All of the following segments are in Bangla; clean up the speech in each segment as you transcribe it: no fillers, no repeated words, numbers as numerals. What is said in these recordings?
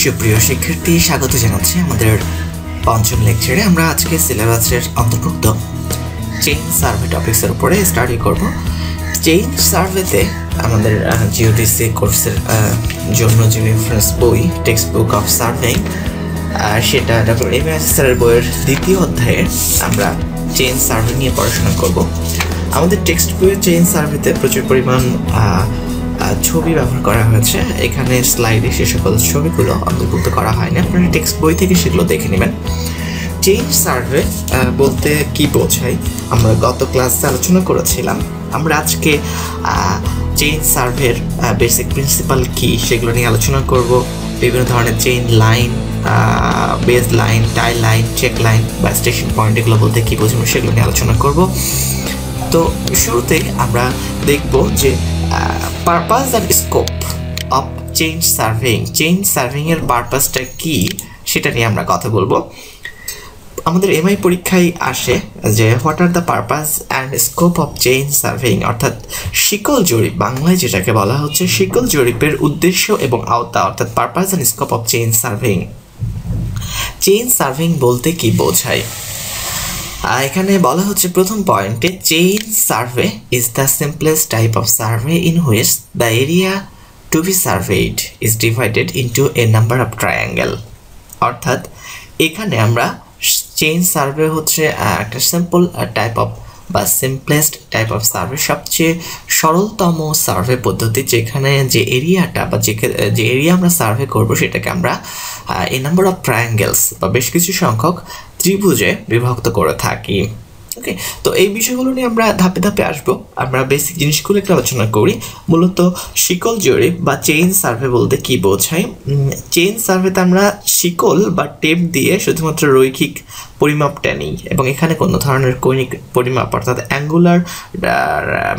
সুপ্রিয় শিক্ষার্থী, স্বাগত জানাচ্ছি আমাদের পঞ্চম লেকচারে। আমরা আজকে সিলেবাসের অন্তর্ভুক্ত চেইন সার্ভে টপিক্সের উপরে স্টাডি করব। চেইন সার্ভেতে আমাদের জিওডিসি কোর্সের জন্য যে রেফারেন্স বই টেক্সট বুক অফ সার্ভেইং, সেটা ডক্টর এম এস স্যারের বইয়ের দ্বিতীয় অধ্যায়ে আমরা চেইন সার্ভে নিয়ে পড়াশোনা করব। আমাদের টেক্সট বইয়ের চেইন সার্ভেতে প্রচুর পরিমাণ ছবি ব্যবহার করা হয়েছে। এখানে স্লাইডে সে সকল ছবিগুলো অন্তর্ভুক্ত করা হয়নি, আপনারা টেক্সট বই থেকে সেগুলো দেখে নেবেন। চেইন সার্ভে বলতে কি বোঝায় আমরা গত ক্লাসে আলোচনা করেছিলাম। আমরা আজকে চেইন সার্ভের বেসিক প্রিন্সিপাল কি সেগুলো নিয়ে আলোচনা করব। বিভিন্ন ধরনের চেইন লাইন, বেস লাইন, টাই লাইন, চেক লাইন বা স্টেশন পয়েন্ট, এগুলো বলতে কি বোঝাবো সেগুলো নিয়ে আলোচনা করব। তো শুরুতে আমরা দেখব যে purpose and scope of chain surveying. Chain সার্ভেইংয়ের পারপাসটা কি সেটা নিয়ে আমরা কথা বলবো। আমাদের এমআই পরীক্ষায় আসে যে what are the purpose and scope of chain surveying, অর্থাৎ শিকল জরিপ, বাংলায় যেটাকে বলা হচ্ছে শিকল জরিপের উদ্দেশ্য এবং আওতা, অর্থাৎ purpose and scope of chain surveying. Chain surveying বলতে কি বোঝায় এখানে বলা হচ্ছে প্রথম পয়েন্টে, chain survey is the simplest type of survey in which the area to be surveyed is divided into a number of triangle. অর্থাৎ এখানে আমরা চেইন সার্ভে হচ্ছে একটা সিম্পল টাইপ অফ বা সিম্পলেস্ট টাইপ অফ সার্ভে, সবচেয়ে সরলতম সার্ভে পদ্ধতি, যেখানে যে এরিয়াটা বা যে এরিয়া আমরা সার্ভে করব সেটাকে আমরা এ নাম্বার অফ ট্রায়াঙ্গেলস বা বেশ কিছু সংখ্যক ত্রিভুজে বিভক্ত করে থাকি। ওকে, তো এই বিষয়গুলো নিয়ে আমরা ধাপে ধাপে আসবো। আমরা বেসিক জিনিসগুলো একটু আলোচনা করি। মূলত শিকল জরিপ বা চেইন সার্ভে বলতে কি বোঝায়। চেইন সার্ভেতে আমরা শিকল বা টেপ দিয়ে শুধুমাত্র রৈখিক পরিমাপটা নিই এবং এখানে কোনো ধরনের কৌণিক পরিমাপ অর্থাৎ অ্যাঙ্গুলার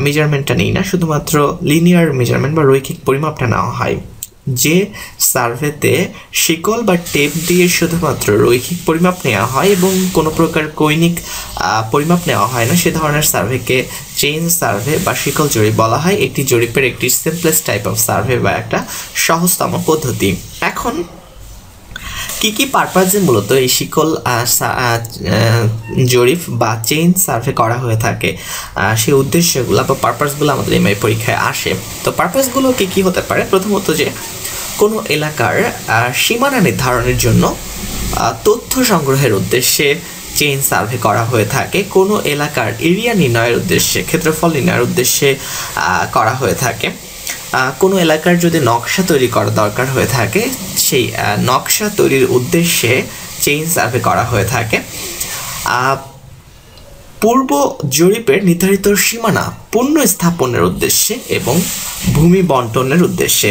মেজারমেন্টটা নিই না, শুধুমাত্র লিনিয়ার মেজারমেন্ট বা রৈখিক পরিমাপটা নেওয়া হয়। যে সার্ভেতে শিকল বা টেপ দিয়ে শুধুমাত্র রৈখিক পরিমাপ নেওয়া হয় এবং কোনো প্রকার কৌণিক পরিমাপ নেওয়া হয় না, সে ধরনের সার্ভেকে চেইন সার্ভে বা শিকল জরিপ বলা হয়। একটি জরিপের একটি সিম্পলেস্ট টাইপ অফ সার্ভে বা একটা সহজতম পদ্ধতি। এখন কি কি পারপাসে মূলত এই শিকল জরিপ বা চেইন সার্ভে করা হয়ে থাকে, সেই উদ্দেশ্যগুলো বা পারপাসগুলো আমাদের এমআই পরীক্ষায় আসে। তো পারপাসগুলো কি কি হতে পারে? প্রথমত, যে কোনো এলাকার সীমানা নির্ধারণের জন্য তথ্য সংগ্রহের উদ্দেশ্যে চেইন সার্ভে করা হয়ে থাকে। কোনো এলাকার এরিয়া নির্ণয়ের উদ্দেশ্যে, ক্ষেত্রফল নির্ণয়ের উদ্দেশ্যে করা হয়ে থাকে। কোনো এলাকার যদি নকশা তৈরি করা দরকার হয়ে থাকে, সেই নকশা তৈরির উদ্দেশ্যে চেইন সার্ভে করা হয়ে থাকে। পূর্ব জরিপের নির্ধারিত সীমানা পুনঃস্থাপনের উদ্দেশ্যে এবং ভূমি বন্টনের উদ্দেশ্যে।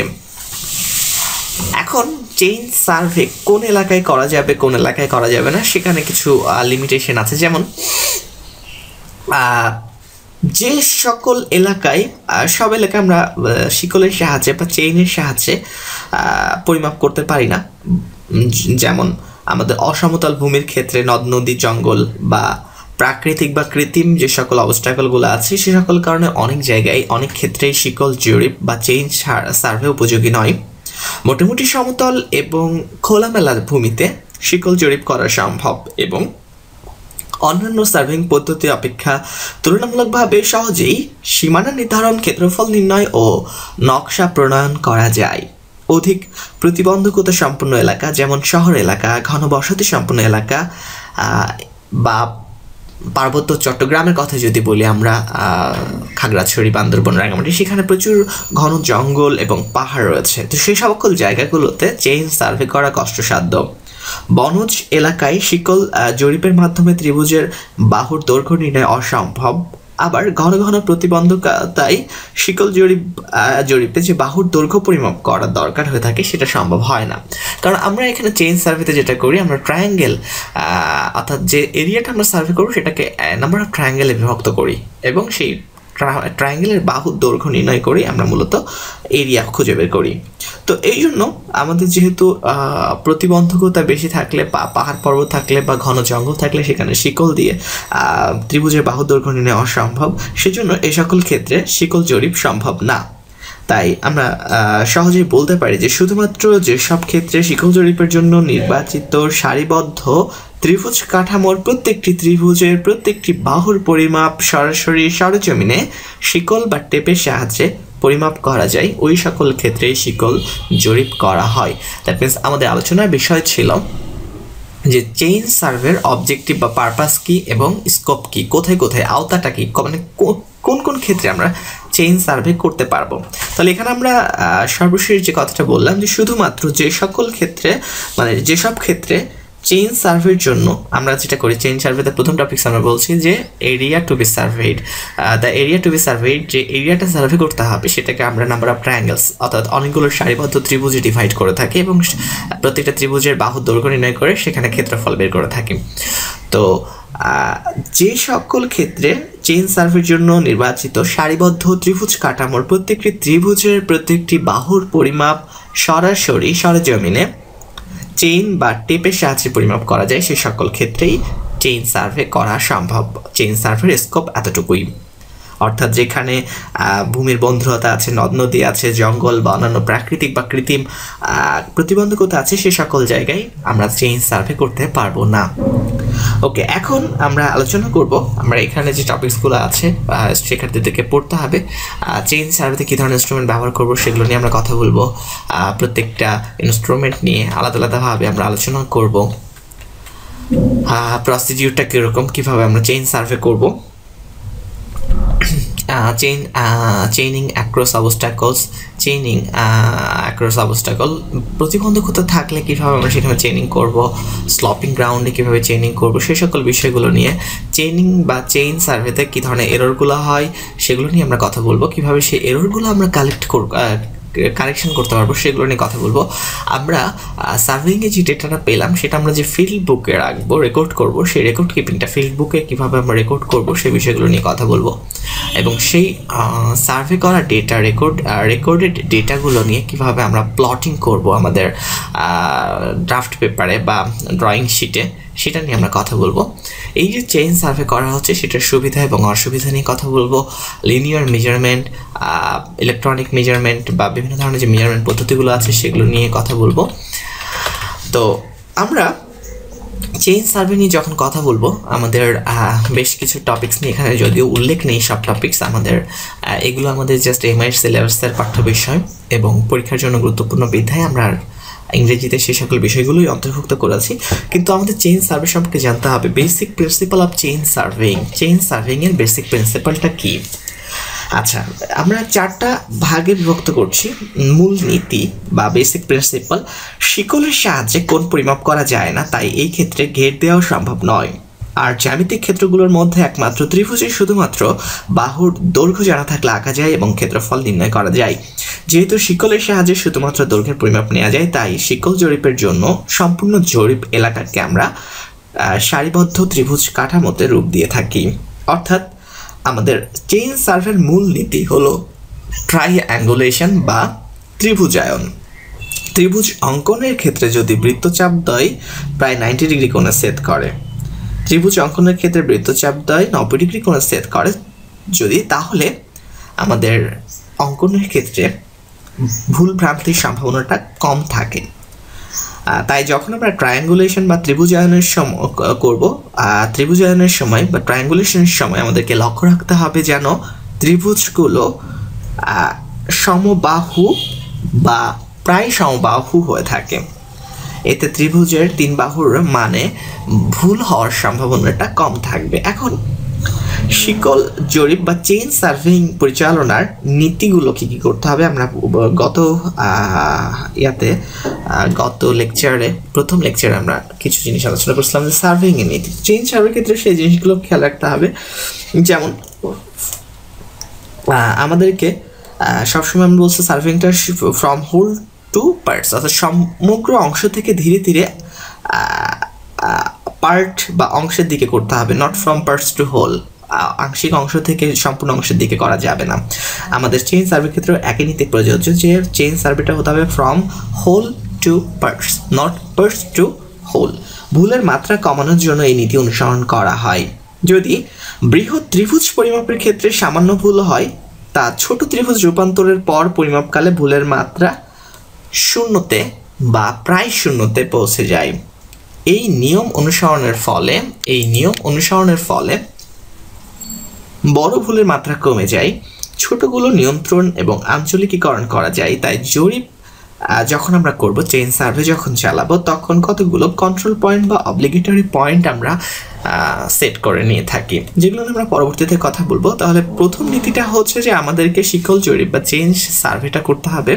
এখন চেইন সার্ভে কোন এলাকায় করা যাবে, কোন এলাকায় করা যাবে না, সেখানে কিছু লিমিটেশন আছে। যেমন যে সকল এলাকায়, সব এলাকায় আমরা শিকলের সাহায্যে বা চেইনের সাহায্যে পরিমাপ করতে পারি না। যেমন আমাদের অসমতল ভূমির ক্ষেত্রে নদ নদী, জঙ্গল বা প্রাকৃতিক বা কৃত্রিম যে সকল অবস্টাকলগুলো আছে, সে সকল কারণে অনেক জায়গায় অনেক ক্ষেত্রেই শিকল জরিপ বা চেইন সার্ভে উপযোগী নয়। মোটামুটি সমতল এবং খোলামেলা ভূমিতে শিকল জরিপ করা সম্ভব এবং অন্যান্য সার্ভেইং পদ্ধতি অপেক্ষা তুলনামূলকভাবে সহজেই সীমানা নির্ধারণ, ক্ষেত্রফল নির্ণয় ও নকশা প্রণয়ন করা যায়। অধিক প্রতিবন্ধকতা সম্পন্ন এলাকা, যেমন শহর এলাকা, ঘনবসতি সম্পন্ন এলাকা বা পার্বত্য চট্টগ্রামের কথা যদি বলি আমরা, খাগড়াছড়ি, বান্দরবন, রাঙামাটি, সেখানে প্রচুর ঘন জঙ্গল এবং পাহাড় রয়েছে। তো সেই সকল জায়গাগুলোতে চেইন সার্ভে করা কষ্টসাধ্য। বনজ এলাকায় শিকল জরিপের মাধ্যমে ত্রিভুজের বাহুর দৈর্ঘ্য নির্ণয় অসম্ভব। আবার ঘন ঘন প্রতিবন্ধকতায় শিকল জরিপে যে বাহুর দৈর্ঘ্য পরিমাপ করার দরকার হয়ে থাকে সেটা সম্ভব হয় না। কারণ আমরা এখানে চেইন সার্ভেতে যেটা করি, আমরা ট্রায়াঙ্গেল অর্থাৎ যে এরিয়াটা আমরা সার্ভে করবো সেটাকে নাম্বার অফ ট্রায়াঙ্গেলে বিভক্ত করি এবং সেই ট্রায়াঙ্গেলের বাহুর দৈর্ঘ্য নির্ণয় করে আমরা মূলত এরিয়া খুঁজে বের করি। তো এই জন্য আমাদের যেহেতু প্রতিবন্ধকতা বেশি থাকলে, পাহাড় পর্বত থাকলে বা ঘন জঙ্গল থাকলে সেখানে শিকল দিয়ে ত্রিভুজের বাহুর দৈর্ঘ্য নির্ণয় অসম্ভব, সেজন্য এই সকল ক্ষেত্রে শিকল জরিপ সম্ভব না। তাই আমরা সহজেই বলতে পারি যে শুধুমাত্র যেসব ক্ষেত্রে শিকল জরিপের জন্য নির্বাচিত সারিবদ্ধ ত্রিভুজ কাঠামোর প্রত্যেকটি ত্রিভুজের প্রত্যেকটি বাহুর পরিমাপ সরাসরি সরেজমিনে শিকল বা টেপের সাহায্যে পরিমাপ করা যায়, ওই সকল ক্ষেত্রেই শিকল জরিপ করা হয়। দ্যাট মিনস আমাদের আলোচনার বিষয় ছিল যে চেইন সার্ভের অবজেক্টিভ বা পারপাস কি এবং স্কোপ কি, কোথায় কোথায় আওতাটা কি, মানে কোন কোন ক্ষেত্রে আমরা চেইন সার্ভে করতে পারবো। তাহলে এখানে আমরা সর্বশেষ যে কথাটা বললাম যে শুধুমাত্র যে সকল ক্ষেত্রে মানে যেসব ক্ষেত্রে চেইন সার্ভের জন্য আমরা যেটা করি, চেইন সার্ভেতে প্রথম টপিকস আমরা বলছি যে area to be surveyed, the area to be surveyed, যে এরিয়াটা সার্ভে করতে হবে সেটাকে আমরা নাম্বার অফ ট্রায়াঙ্গেলস অর্থাৎ অনেকগুলো সারিবদ্ধ ত্রিভুজে ডিভাইড করে থাকি এবং প্রত্যেকটা ত্রিভুজের বাহুর দৈর্ঘ্য নির্ণয় করে সেখানে ক্ষেত্রফল বের করে থাকি। তো যে সকল ক্ষেত্রে চেইন সার্ভের জন্য নির্বাচিত সারিবদ্ধ ত্রিভুজ কাঠামোর প্রত্যেকটি ত্রিভুজের প্রত্যেকটি বাহুর পরিমাপ সরাসরি সরেজমিনে চেইন বা টেপের সাহায্যে পরিমাপ করা যায়, সে সকল ক্ষেত্রেই চেইন সার্ভে করা সম্ভব। চেইন সার্ভের স্কোপ এতটুকুই, অর্থাৎ যেখানে ভূমির বন্ধুরতা আছে, নদ নদী আছে, জঙ্গল বা অন্যান্য প্রাকৃতিক বা কৃত্রিম প্রতিবন্ধকতা আছে, সে সকল জায়গায় আমরা চেইন সার্ভে করতে পারবো না। ওকে, এখন আমরা আলোচনা করব আমরা এখানে যে টপিকসগুলো আছে শিক্ষার্থীদেরকে পড়তে হবে, চেইন সার্ভেতে কী ধরনের ইনস্ট্রুমেন্ট ব্যবহার করব সেগুলো নিয়ে আমরা কথা বলবো। প্রত্যেকটা ইনস্ট্রুমেন্ট নিয়ে আলাদা আলাদাভাবে আমরা আলোচনা করব। প্রসিডিউরটা কীরকম, কীভাবে আমরা চেইন সার্ভে করব, chaining across obstacles, chaining across obstacle, প্রতিবন্ধকতা থাকলে কীভাবে আমরা সেখানে চেইনিং করব, স্লপিং গ্রাউন্ডে কীভাবে চেইনিং করব, সে সকল বিষয়গুলো নিয়ে, চেইনিং বা চেইন সার্ভেতে কী ধরনের এররগুলো হয় সেগুলো নিয়ে আমরা কথা বলবো, কীভাবে সেই এররগুলো আমরা কারেকশন করতে পারবো সেগুলো নিয়ে কথা বলবো। আমরা সার্ভেইংয়ে যে ডেটাটা পেলাম সেটা আমরা যে ফিল্ড বুকে রাখবো, রেকর্ড করব, সেই রেকর্ড কিপিংটা ফিল্ড বুকে কীভাবে আমরা রেকর্ড করব সেই বিষয়গুলো নিয়ে কথা বলবো। এবং সেই সার্ভে করা ডেটা রেকর্ডেড ডেটাগুলো নিয়ে কীভাবে আমরা প্লটিং করব আমাদের ড্রাফট পেপারে বা ড্রয়িং শিটে, সেটা নিয়ে আমরা কথা বলবো। এই যে চেইন সার্ভে করা হচ্ছে সেটার সুবিধা এবং অসুবিধা নিয়ে কথা বলবো। লিনিয়ার মেজারমেন্ট, ইলেকট্রনিক মেজারমেন্ট বা বিভিন্ন ধরনের যে মেজারমেন্ট পদ্ধতিগুলো আছে সেগুলো নিয়ে কথা বলবো। তো আমরা চেইন সার্ভে নিয়ে যখন কথা বলবো আমাদের বেশ কিছু টপিকস নিয়ে এখানে যদিও উল্লেখ নেই সব টপিকস, আমাদের এগুলো আমাদের জাস্ট এমআইয়ের সিলেবাসের পাঠ্য বিষয় এবং পরীক্ষার জন্য গুরুত্বপূর্ণ বিধায় আমরা ইংরেজিতে সেই সকল বিষয়গুলোই অন্তর্ভুক্ত করেছি। কিন্তু আমাদের চেইন সার্ভে সম্পর্কে জানতে হবে basic principle of chain surveying. Chain সার্ভেইংয়ের বেসিক প্রিন্সিপালটা কী? আচ্ছা, আমরা চারটা ভাগে বিভক্ত করছি। মূল নীতি বা বেসিক প্রিন্সিপাল, শিকলের সাহায্যে কোণ পরিমাপ করা যায় না, তাই এই ক্ষেত্রে ঘের দেওয়াও সম্ভব নয়। আর জ্যামিতিক ক্ষেত্রগুলোর মধ্যে একমাত্র ত্রিভুজে শুধুমাত্র বাহুর দৈর্ঘ্য জানা থাকলে আঁকা যায় এবং ক্ষেত্রফল নির্ণয় করা যায়। যেহেতু শিকলের সাহায্যে শুধুমাত্র দৈর্ঘ্যের পরিমাপ নেওয়া যায়, তাই শিকল জরিপের জন্য সম্পূর্ণ জরিপ এলাকাকে আমরা সারিবদ্ধ ত্রিভুজ কাঠামোতে রূপ দিয়ে থাকি। অর্থাৎ আমাদের চেইন সার্ভের মূল নীতি হলো ট্রাইঅ্যাঙ্গুলেশন বা ত্রিভুজায়ন। ত্রিভুজ অঙ্কনের ক্ষেত্রে যদি বৃত্তচাপদ্বয় প্রায় 90 ডিগ্রি কোণে ছেদ করে, ত্রিভুজ অঙ্কনের ক্ষেত্রে বৃত্তচাপদ্বয় 90 ডিগ্রি কোণে ছেদ করে যদি, তাহলে আমাদের অঙ্কনের ক্ষেত্রে ভুল ভ্রান্তির সম্ভাবনাটা কম থাকে। তাই যখন আমরা ট্রায়াঙ্গুলেশন বা ত্রিভুজায়নের সময় করব, ত্রিভুজায়নের সময় বা ট্রায়াঙ্গুলেশনের সময় আমাদেরকে লক্ষ্য রাখতে হবে যেন ত্রিভুজগুলো সমবাহু বা প্রায় সমবাহু হয়ে থাকে। এতে ত্রিভুজের তিন বাহুর মানে ভুল হওয়ার সম্ভাবনাটা কম থাকবে। এখন শিকল জরিপ বা চেইন সার্ভেইং পরিচালনার নীতিগুলো কী কী করতে হবে আমরা গত লেকচারে প্রথম লেকচারে আমরা কিছু জিনিস আলোচনা করছিলাম যে সার্ভেইংয়ের নীতি। চেইন সার্ভের ক্ষেত্রে সেই জিনিসগুলো খেয়াল রাখতে হবে, যেমন আমাদেরকে সবসময় আমি বলছি সার্ভেইংটা ফ্রম হোল টু পার্টস, অর্থাৎ সমগ্র অংশ থেকে ধীরে ধীরে পার্ট বা অংশের দিকে করতে হবে, not from parts to whole. আংশিক অংশ থেকে সম্পূর্ণ অংশের দিকে করা যাবে না। আমাদের চেইন সার্ভের ক্ষেত্রে একই নীতি প্রযোজ্য যে চেইন সার্ভেটা হতে হবে from whole to parts, not parts to whole. ভুলের মাত্রা কমানোর জন্য এই নীতি অনুসরণ করা হয়। যদি বৃহৎ ত্রিভুজ পরিমাপের ক্ষেত্রে সামান্য ভুল হয় তা ছোট ত্রিভুজ রূপান্তরের পর পরিমাপকালে ভুলের মাত্রা শূন্যতে বা প্রায় শূন্যতে পৌঁছে যায়। এই নিয়ম অনুসরণের ফলে বড় ভুলের মাত্রা কমে যায়, ছোটগুলো নিয়ন্ত্রণ এবং আঞ্চলিকীকরণ করা যায়। তাই জরিপ যখন আমরা করব, চেইন সার্ভে যখন চালাবো, তখন কতগুলো কন্ট্রোল পয়েন্ট বা অব্লিগেটরি পয়েন্ট আমরা সেট করে নিয়ে থাকি, যেগুলো আমরা পরবর্তীতে কথা বলবো। তাহলে প্রথম নীতিটা হচ্ছে যে আমাদেরকে শিকল জরিপ বা চেইন সার্ভেটা করতে হবে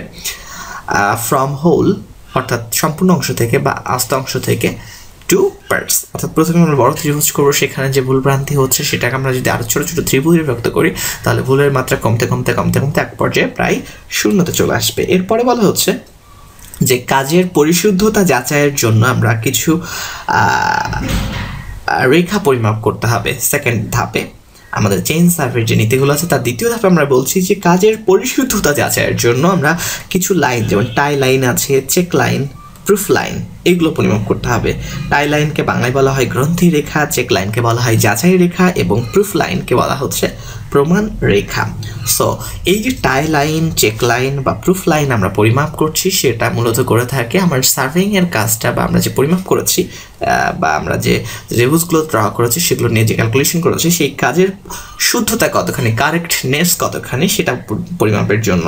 ফ্রম হোল, অর্থাৎ সম্পূর্ণ অংশ থেকে বা আস্ত অংশ থেকে, টু পার্টস। অর্থাৎ প্রথমে আমরা বড় ত্রিভুজ করবো, সেখানে যে ভুল ভ্রান্তি হচ্ছে সেটাকে আমরা যদি আরো ছোট ছোট ত্রিভুজে বিভক্ত করি, তাহলে ভুলের মাত্রা কমতে কমতে কমতে কমতে এক পর্যায়ে প্রায় শূন্যতে চলে আসবে। এরপরে বলা হচ্ছে যে কাজের পরিশুদ্ধতা যাচাইয়ের জন্য আমরা কিছু রেখা পরিমাপ করতে হবে। সেকেন্ড ধাপে আমাদের চেইন সার্ভের যে নীতিগুলো আছে তার দ্বিতীয় ধাপে আমরা বলছি যে কাজের পরিশুদ্ধতা যাচাইয়ের জন্য আমরা কিছু লাইন, যেমন টাই লাইন আছে, চেক লাইন, প্রুফ লাইন, এগুলো পরিমাপ করতে হবে। টাই লাইনকে বাংলায় বলা হয় গ্রন্থি রেখা, চেক লাইনকে বলা হয় যাচাই রেখা এবং প্রুফ লাইনকে বলা হচ্ছে প্রমাণ রেখা। সো এই যে টাই লাইন, চেক লাইন বা প্রুফ লাইন আমরা পরিমাপ করছি, সেটা মূলত করে থাকে আমার সার্ভেইংয়ের কাজটা, বা আমরা যে পরিমাপ করেছি বা আমরা যে ত্রিভুজগুলো ড্র করেছি সেগুলো নিয়ে যে ক্যালকুলেশন করেছি, সেই কাজের শুদ্ধতা কতখানি, কারেক্টনেস কতখানি, সেটা পরিমাপের জন্য।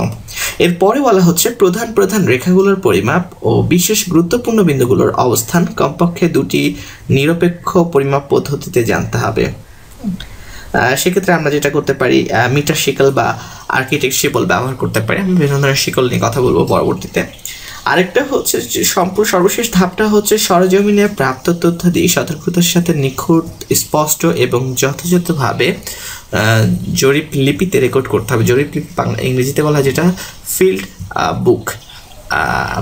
এরপরে বলা হচ্ছে প্রধান প্রধান রেখাগুলোর পরিমাপ ও বিশেষ গুরুত্বপূর্ণ বিন্দুগুলোর অবস্থান কমপক্ষে দুটি নিরপেক্ষ পরিমাপ পদ্ধতিতে জানতে হবে। সেক্ষেত্রে আমরা যেটা করতে পারি, মিটার শিকল বা আর্কিটেক্ট শিকল ব্যবহার করতে পারি। আমি বিভিন্ন ধরনের শিকল নিয়ে কথা বলবো পরবর্তীতে। আরেকটা হচ্ছে সর্বশেষ ধাপটা হচ্ছে সরজমিনে প্রাপ্ত তথ্য দিয়ে সতর্কতার সাথে নিখুঁত, স্পষ্ট এবং যথাযথভাবে জরিপ লিপিতে রেকর্ড করতে হবে। জরিপ লিপি ইংরেজিতে বলা হয় যেটা ফিল্ড বুক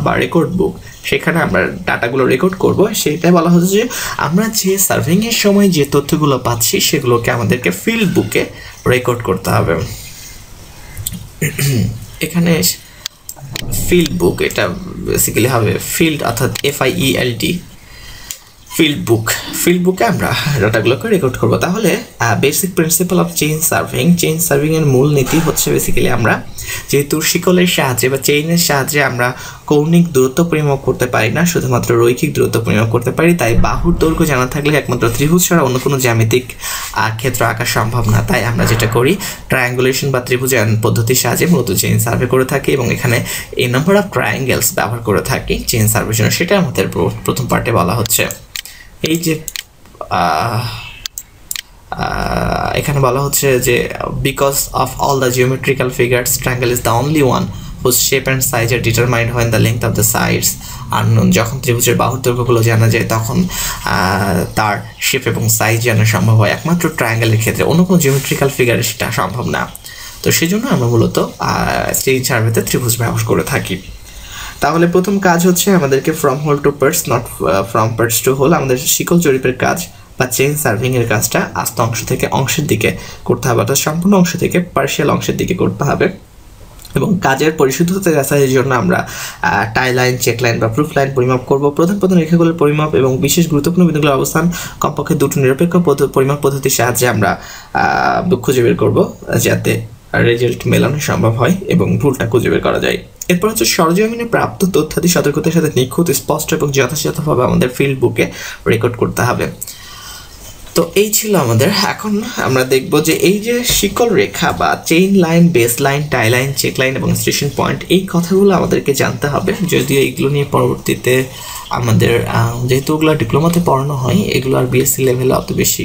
বা রেকর্ড বুক। সেখানে আমরা ডাটাগুলো রেকর্ড করব। সেটাই বলা হচ্ছে যে আমরা যে সার্ভেইংয়ের সময় যে তথ্যগুলো পাচ্ছি সেগুলোকে আমাদেরকে ফিল্ড বুকে রেকর্ড করতে হবে। এখানে ফিল্ড বুক, এটা বেসিক্যালি হবে ফিল্ড, অর্থাৎ FIELD, ফিল্ড বুকে আমরা ডাটাগুলোকে রেকর্ড করব। তাহলে বেসিক প্রিন্সিপাল অফ চেইন সার্ভিংয়ের মূল নীতি হচ্ছে বেসিক্যালি আমরা যেহেতু শিকলের সাহায্যে বা চেইনের সাহায্যে আমরা কৌণিক দূরত্ব পরিমাপ করতে পারি না, শুধুমাত্র রৈখিক দূরত্ব পরিমাপ করতে পারি। তাই বাহুর দৈর্ঘ্য জানা থাকলে একমাত্র ত্রিভুজ ছাড়া অন্য কোনো জ্যামিতিক ক্ষেত্র আঁকা সম্ভব না। তাই আমরা যেটা করি, ট্রায়াঙ্গুলেশন বা ত্রিভুজায়ন পদ্ধতির সাহায্যে মূলত চেইন সার্ভে করে থাকি এবং এখানে এই নাম্বার অফ ট্রায়াঙ্গেলস ব্যবহার করে থাকি চেইন সার্ভের জন্য। সেটা আমাদের প্রথম পার্টে বলা হচ্ছে। এই যে এখানে বলা হচ্ছে যে because of all the geometrical figures triangle is the only one whose shape and size are determined when the length of the sides are known। যখন ত্রিভুজের বাহুর দৈর্ঘ্যগুলো জানা যায় তখন তার শেপ এবং সাইজ জানা সম্ভব হয়। একমাত্র ট্রায়াঙ্গেলের ক্ষেত্রে, অন্য কোনো জিওমেট্রিক্যাল ফিগারে সেটা সম্ভব না। তো সেই জন্য আমরা মূলত চেইন সার্ভেতে ত্রিভুজ ব্যবহার করে থাকি। তাহলে প্রথম কাজ হচ্ছে আমাদেরকে from whole to parts, not from parts to whole. আমাদের শিকল জরিপের কাজ বা চেইন সার্ভিংয়ের কাজটা আস্ত অংশ থেকে অংশের দিকে করতে হবে, অর্থাৎ সম্পূর্ণ অংশ থেকে পার্শিয়াল অংশের দিকে করতে হবে। এবং কাজের পরিশুদ্ধতা যাচাইয়ের জন্য আমরা টাই লাইন, চেক লাইন বা প্রুফ লাইন পরিমাপ করব। প্রধান প্রধান রেখাগুলোর পরিমাপ এবং বিশেষ গুরুত্বপূর্ণ বিন্দুগুলোর অবস্থান কমপক্ষে দুটো নিরপেক্ষ পরিমাপ পদ্ধতির সাহায্যে আমরা খুঁজে বের করব, যাতে রেজাল্ট মেলানো সম্ভব হয় এবং ভুলটা খুঁজে বের করা যায়। এরপর হচ্ছে সরজমিনে প্রাপ্ত তথ্যাদি সতর্কতার সাথে নিখুঁত, স্পষ্ট এবং যথাযথভাবে আমাদের ফিল্ড বুকে রেকর্ড করতে হবে। তো এই ছিল আমাদের। এখন আমরা দেখব যে এই যে শিকল রেখা বা চেইন লাইন, বেস লাইন, টাই লাইন, চেক লাইন এবং স্টেশন পয়েন্ট, এই কথাগুলো আমাদেরকে জানতে হবে। যদিও এগুলো নিয়ে পরবর্তীতে আমাদের যেহেতু ওগুলো ডিপ্লোমাতে পড়ানো হয়, এগুলো আর BSc লেভেলে অত বেশি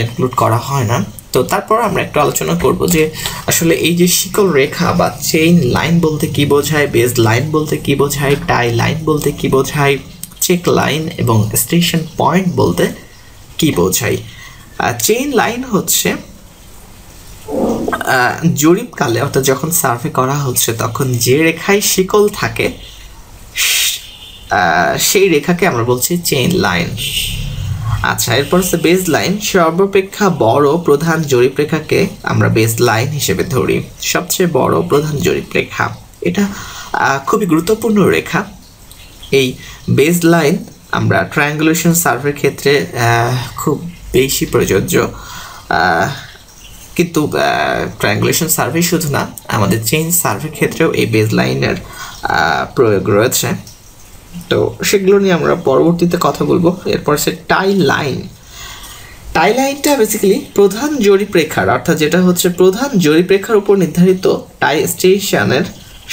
ইনক্লুড করা হয় না। তো তারপর আমরা একটু আলোচনা করব যে আসলে এই যে শিকল রেখা বা চেইন লাইন বলতে কি বোঝায়, বেস লাইন বলতে কি বোঝায়, টাই লাইন বলতে কি বোঝায়, চেক লাইন এবং স্টেশন পয়েন্ট বলতে কি বোঝায়। চেইন লাইন হচ্ছে জরিপকালে, অর্থাৎ যখন সার্ভে করা হচ্ছে তখন যে রেখায় শিকল থাকে সেই রেখাকে আমরা বলছি চেইন লাইন। আচ্ছা, এরপর হচ্ছে বেস লাইন। সর্বাপেক্ষা বড় প্রধান জরিপ রেখাকে আমরা বেস লাইন হিসেবে ধরি, সবচেয়ে বড় প্রধান জরিপ রেখা। এটা খুবই গুরুত্বপূর্ণ রেখা। এই বেস লাইন আমরা ট্রায়াঙ্গুলেশন সার্ভের ক্ষেত্রে খুব বেশি প্রযোজ্য। কিন্তু ট্রায়াঙ্গুলেশন সার্ভে শুধু না, আমাদের চেইন সার্ভের ক্ষেত্রেও এই বেজ লাইনের প্রয়োগ রয়েছে। তো সেগুলো নিয়ে আমরা পরবর্তীতে কথা বলবো। এরপর সে টাই লাইন। টাই লাইনটা বেসিক্যালি প্রধান জরিপ রেখার, অর্থাৎ যেটা হচ্ছে প্রধান জরিপ রেখার উপর নির্ধারিত টাই স্টেশনের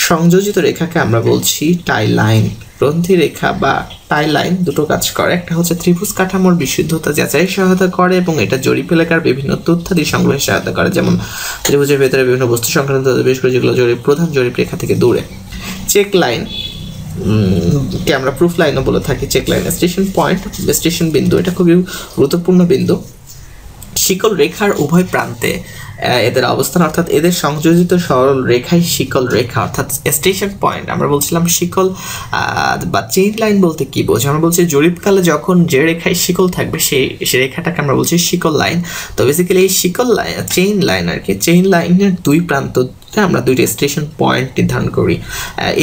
সংযোজিত রেখাকে আমরা বলছি টাই লাইন। গ্রন্থি রেখা বা টাই লাইন দুটো কাজ করে। একটা হচ্ছে ত্রিভুজ কাঠামোর বিশুদ্ধতা যাচাইয়ের সহায়তা করে এবং এটা জরিপ এলাকার বিভিন্ন তথ্যাদি সংগ্রহের সহায়তা করে, যেমন ত্রিভুজের ভেতরে বিভিন্ন বস্তু সংক্রান্ত বিশেষ করে যেগুলো প্রধান জরিপ রেখা থেকে দূরে। চেক লাইন কে আমরা প্রুফ লাইনও বলে থাকি। Check line station point, station বিন্দু, এটা খুবই গুরুত্বপূর্ণ বিন্দু। শিকল রেখার উভয় প্রান্তে এদের অবস্থান, অর্থাৎ এদের সংযোজিত সরল রেখাই শিকল রেখা, অর্থাৎ স্টেশন পয়েন্ট। আমরা বলছিলাম শিকল বা চেইন লাইন বলতে কি বোঝায়? আমরা বলছি জরিপকালে যখন যে রেখায় শিকল থাকবে সেই রেখাটাকে আমরা বলছি শিকল লাইন। তো বেসিক্যালি এই শিকল লাইন, চেইন লাইন আর কি, চেইন লাইনের দুই প্রান্ত আমরা দুইটা স্টেশন পয়েন্ট নির্ধারণ করি।